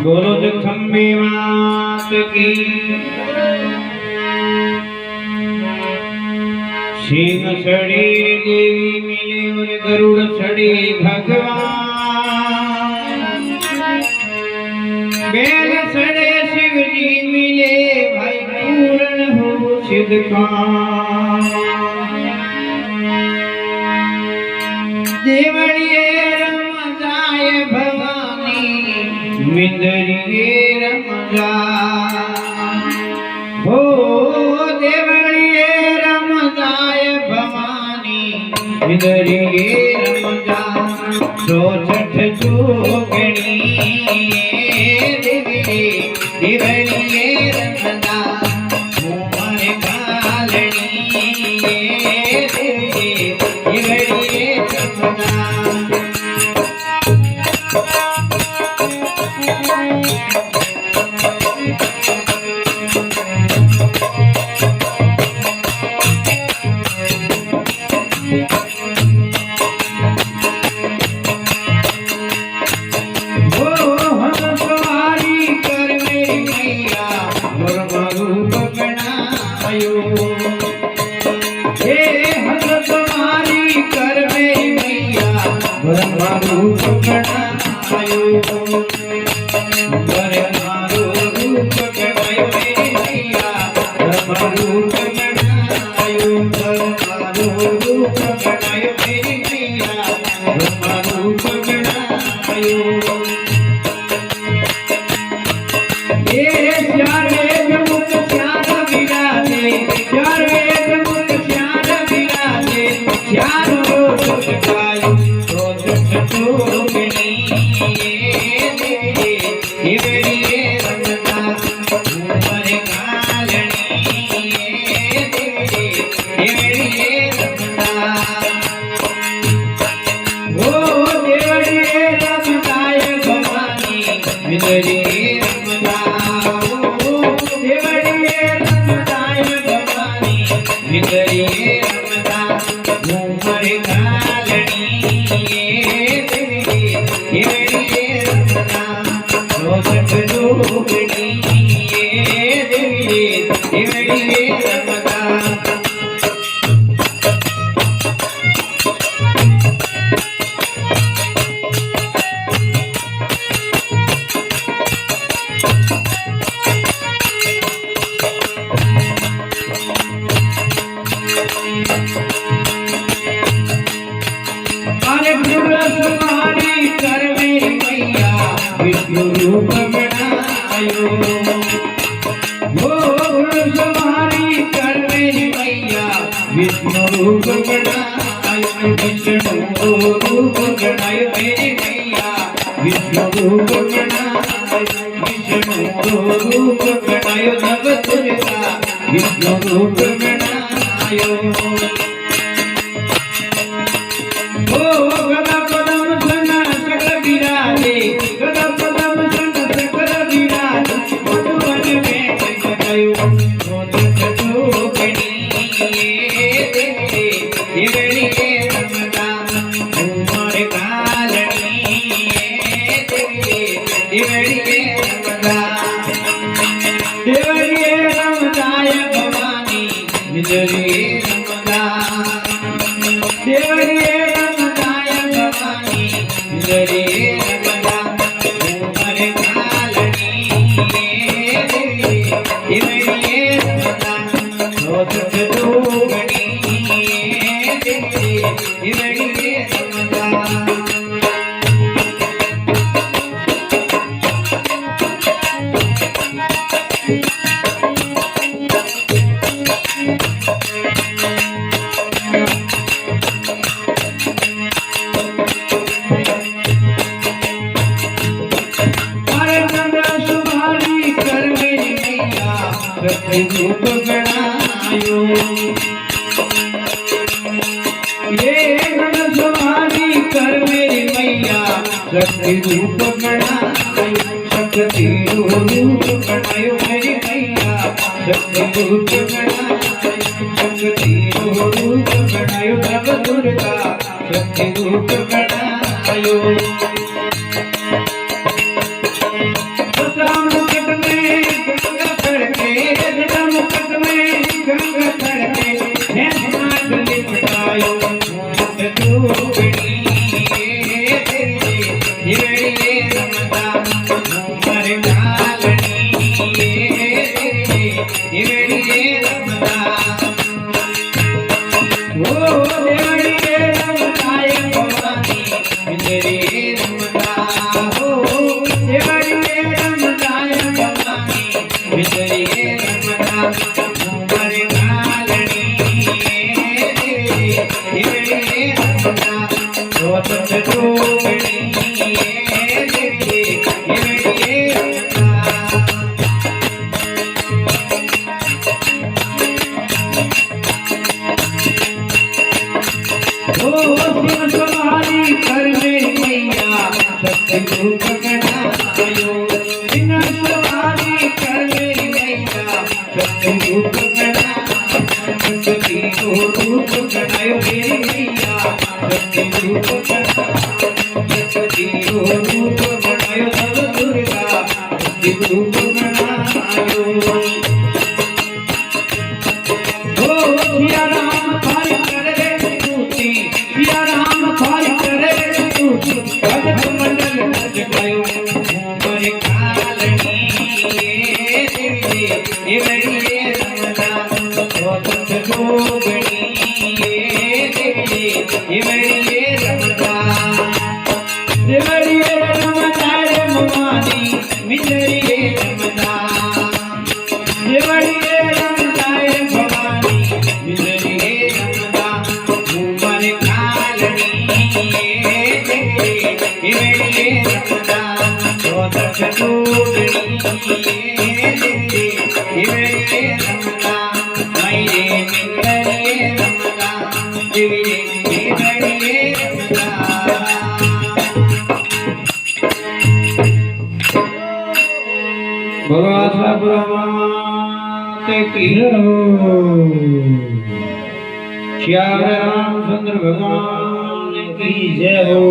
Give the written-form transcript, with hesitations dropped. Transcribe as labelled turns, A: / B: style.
A: बोलो जगदम्बे मात की। सिंह सड़े देवी मिले और गरुड़ सड़े भगवान। बैल सड़े शिव जी मिले भाई पूर्ण हो सिद्ध काम। देवड़िए रम जाए भवानी मिंदरिए रम जाए हो। देवड़िए रम जाए भवानी मिंदरिए रम जाए। 106 जोगणी देवड़िए रम जाए। उमर कालनी देवड़िए रम जाए। रूप बनायो ब्रह्मारो रूप बनायो मेरी मैया। ब्रह्मरूप बनायो ब्रह्मारो रूप बनायो मेरी मैया। ब्रह्मरूप बनायो ये चार वेद मुख चार विराजे। चार वेद मुख चार विराजे। चार रूप गायो जोगणी देवड़िए रम जाए। उमर कालनी देवड़िए रम जाए। ओ देवड़िए रम जाए भवानी मिंदरिए रम जाए। ओ देवड़िए रम जाए भवानी मिंदरिए रम जाए। उमर कालनी देवड़िए रम जाए। 106 जोगणी देवड़िए रम जाए। अरे गुरसवारी कर मेरी मैया विष्णु रूप बनायो। वो गुरसवारी कर मेरी मैया विष्णु रूप बनायो। विष्णु रूप बनायो मेरी मैया। विष्णु रूप बनायो। विष्णु रूप बनायो नव दुर्गा। विष्णु रूप बनायो ओ गदा पदम सन सकल विराजे। गदा पदम सन सकल विराजे। मधुवन में गयो 106 जोगणी देवड़िए रम जाए। उमर कालनी देवड़िए रम जाए। देवड़िए रम जाए भवानी मिंदरिए रम जाए। देवड़िए रम जाए भवानी मिंदरिए रम जाए। उमर कालनी देवड़िए रम जाए। 106 जोगणी देवड़िए रम जाए। रूप बनायो ये गुरसवारी कर मेरी मैया। शक्ति रूप बनायो। शक्ति रूप बनायो मेरी मैया। शक्ति रूप बनायो। शक्ति रूप बनायो नव दुर्गा। शक्ति रूप बनायो बनायो बिन सवारी कर मेरी मैया सतरूप बनायो रूप बनायो मेरी मैया सतरूप बनायो रूप बनायो सब दुर्गा रूप बनायो सिया राम थारी करे स्तुति सिया राम थारी करे स्तुति भगत मंडल नच गयो उमर कालनी ये देवी ये बड़ी रमना स्वतंत्र जोगणी ये देवी ये बड़ी रमना ये बड़ी रमना रे मवानी मिजरी रमना ये बड़ी रमना रे भवानी मिजरी रमना उमर कालनी ये देवी ये बड़ी रमना स्वतंत्र जोगणी ये देवी ये बड़ी रमना मेरे मिजरी रमना देवी ये बड़ी रमना भगवान भगवान की श्याम रामचंद्र भगवान की जय हो।